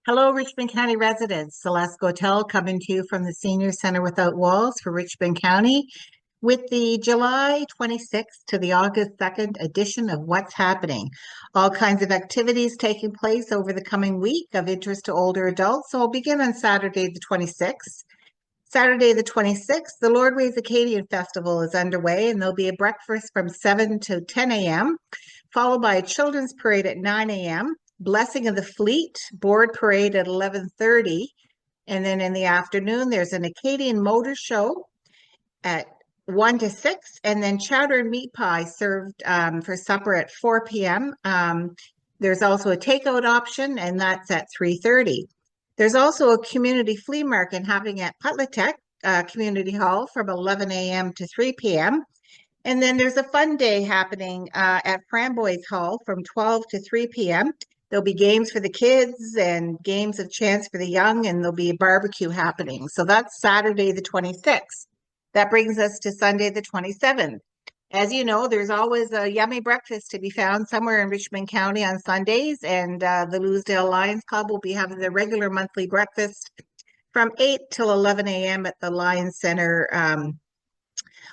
Hello, Richmond County residents. Celeste Gotell coming to you from the Senior Center Without Walls for Richmond County with the July 26th to the August 2nd edition of What's Happening. All kinds of activities taking place over the coming week of interest to older adults. So I'll begin on Saturday the 26th. Saturday the 26th, the Lord Ways Acadian Festival is underway, and there'll be a breakfast from 7 to 10 a.m., followed by a children's parade at 9 a.m., Blessing of the Fleet board parade at 11:30, and then in the afternoon there's an Acadian motor show at 1 to 6, and then chowder and meat pie served for supper at 4 p.m. There's also a takeout option, and that's at 3:30. There's also a community flea market happening at Putlatec Community Hall from 11 a.m. to 3 p.m. And then there's a fun day happening at Framboise Hall from 12 to 3 p.m. There'll be games for the kids and games of chance for the young, and there'll be a barbecue happening. So that's Saturday the 26th. That brings us to Sunday the 27th. As you know, there's always a yummy breakfast to be found somewhere in Richmond County on Sundays, and the Louisdale Lions Club will be having their regular monthly breakfast from 8 till 11 a.m. at the Lions Center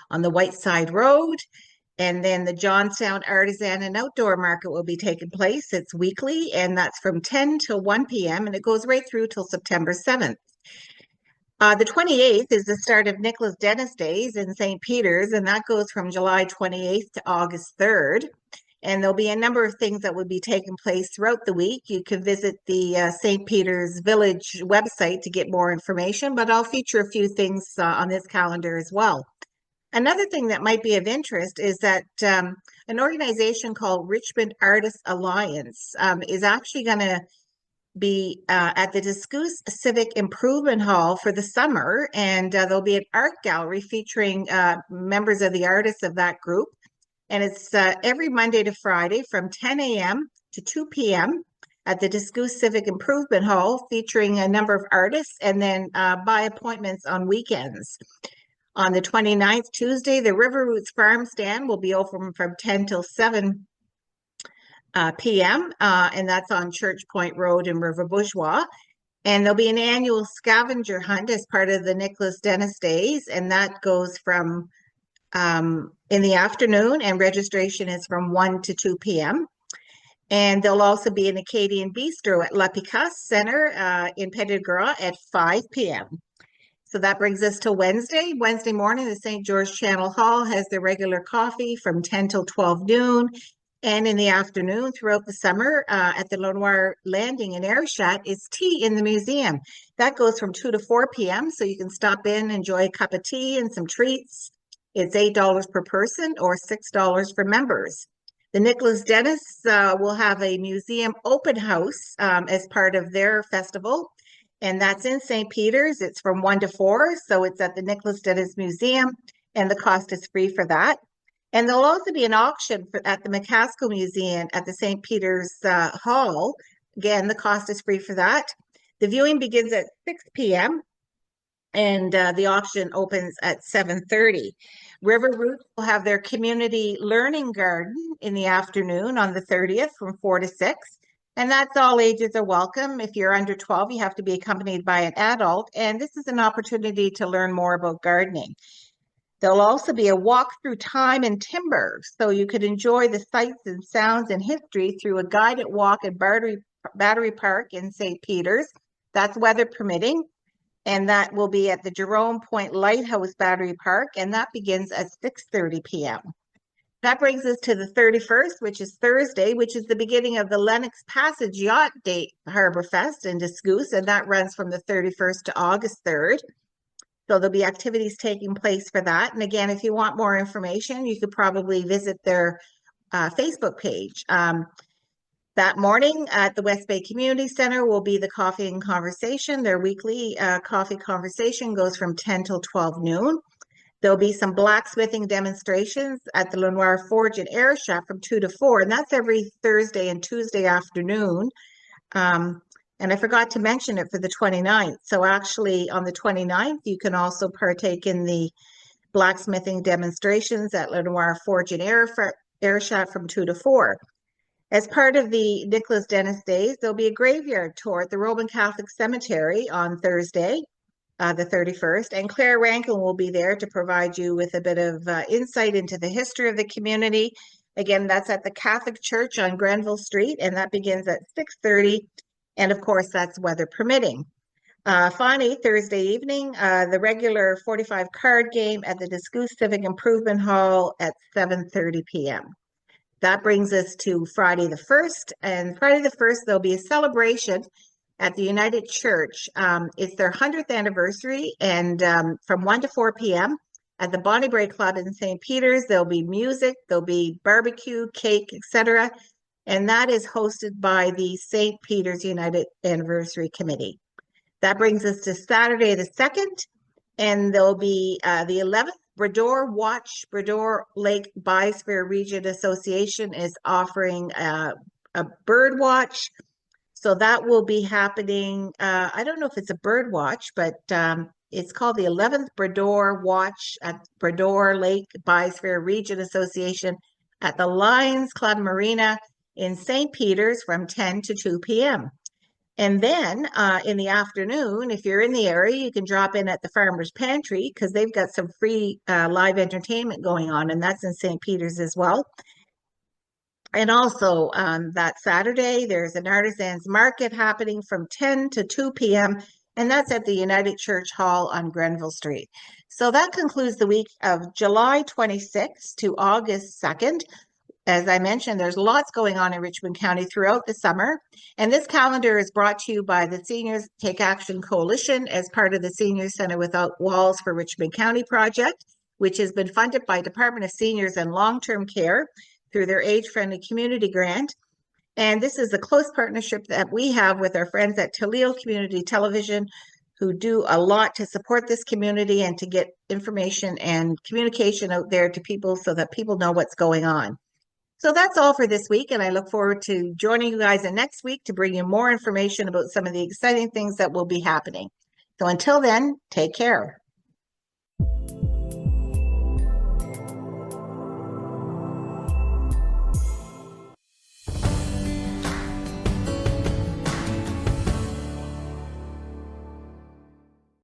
on the Whiteside Road. And then the Johnstown Artisan and Outdoor Market will be taking place. It's weekly, and that's from 10 till 1 p.m., and it goes right through till September 7th. The 28th is the start of Nicholas Dennis Days in St. Peter's, and that goes from July 28th to August 3rd. And there'll be a number of things that will be taking place throughout the week. You can visit the St. Peter's Village website to get more information, but I'll feature a few things on this calendar as well. Another thing that might be of interest is that an organization called Richmond Artists Alliance is actually going to be at the Discoos Civic Improvement Hall for the summer, and there'll be an art gallery featuring members of the artists of that group. And it's every Monday to Friday from 10 a.m. to 2 p.m. at the Discoos Civic Improvement Hall, featuring a number of artists, and then by appointments on weekends. On the 29th, Tuesday, the River Roots Farm Stand will be open from 10 till 7 p.m., and that's on Church Point Road in River Bourgeois. And there'll be an annual scavenger hunt as part of the Nicholas Dennis Days, and that goes from in the afternoon, and registration is from 1 to 2 p.m. And there'll also be an Acadian Bistro at La Picasse Center in Petit Gras at 5 p.m. So that brings us to Wednesday. Wednesday morning, the St. George Channel Hall has their regular coffee from 10 till 12 noon. And in the afternoon, throughout the summer, at the Lenoir Landing in Ayrshire, is tea in the museum. That goes from 2 to 4 p.m., so you can stop in, enjoy a cup of tea and some treats. It's $8 per person or $6 for members. The Nicholas Dennis will have a museum open house as part of their festival, and that's in St. Peter's. It's from 1 to 4, so it's at the Nicholas Dennis Museum, and the cost is free for that. And there'll also be an auction at the McCaskill Museum at the St. Peter's Hall. Again, the cost is free for that. The viewing begins at 6 p.m., and the auction opens at 7:30. River Roots will have their community learning garden in the afternoon on the 30th from 4 to 6. And that's all ages are welcome. If you're under 12, you have to be accompanied by an adult. And this is an opportunity to learn more about gardening. There'll also be a walk through time and timber, so you could enjoy the sights and sounds and history through a guided walk at Battery Park in St. Peter's. That's weather permitting. And that will be at the Jerome Point Lighthouse Battery Park, and that begins at 6:30 p.m. That brings us to the 31st, which is Thursday, which is the beginning of the Lennox Passage Yacht Day Harbor Fest in Discoos, and that runs from the 31st to August 3rd. So there'll be activities taking place for that. And again, if you want more information, you could probably visit their Facebook page. That morning at the West Bay Community Center will be the Coffee and Conversation. Their weekly coffee conversation goes from 10 till 12 noon. There'll be some blacksmithing demonstrations at the Lenoir Forge in Ayrshire from 2 to 4, and that's every Thursday and Tuesday afternoon. And I forgot to mention it for the 29th. So actually on the 29th, you can also partake in the blacksmithing demonstrations at Lenoir Forge in Ayrshire from 2 to 4. As part of the Nicholas Dennis Days, there'll be a graveyard tour at the Roman Catholic Cemetery on Thursday, the 31st, and Claire Rankin will be there to provide you with a bit of insight into the history of the community. Again, that's at the Catholic Church on Grenville Street, and that begins at 6:30, and of course, that's weather permitting. Finally, Thursday evening, the regular 45 card game at the Discount Civic Improvement Hall at 7:30 p.m. That brings us to Friday the 1st, and Friday the 1st, there'll be a celebration at the United Church. It's their 100th anniversary, and from 1 to 4 p.m. at the Bonnie Bray Club in St. Peter's, there'll be music, there'll be barbecue, cake, etc., and that is hosted by the St. Peter's United Anniversary Committee. That brings us to Saturday the 2nd, and there'll be the 11th. Brador Lake Biosphere Region Association is offering a bird watch. So that will be happening. I don't know if it's a bird watch, but it's called the 11th Brador Watch at Brador Lake Biosphere Region Association at the Lions Club Marina in St. Peter's from 10 to 2 p.m. And then in the afternoon, if you're in the area, you can drop in at the Farmer's Pantry because they've got some free live entertainment going on, and that's in St. Peter's as well. And also that Saturday, there's an artisans market happening from 10 to 2 p.m., and that's at the United Church Hall on Grenville Street. So that concludes the week of July 26th to August 2nd. As I mentioned, there's lots going on in Richmond County throughout the summer. And this calendar is brought to you by the Seniors Take Action Coalition as part of the Senior Center Without Walls for Richmond County project, which has been funded by Department of Seniors and Long-Term Care through their Age-Friendly Community Grant. And this is a close partnership that we have with our friends at Toledo Community Television, who do a lot to support this community and to get information and communication out there to people so that people know what's going on. So that's all for this week, and I look forward to joining you guys in next week to bring you more information about some of the exciting things that will be happening. So until then, take care.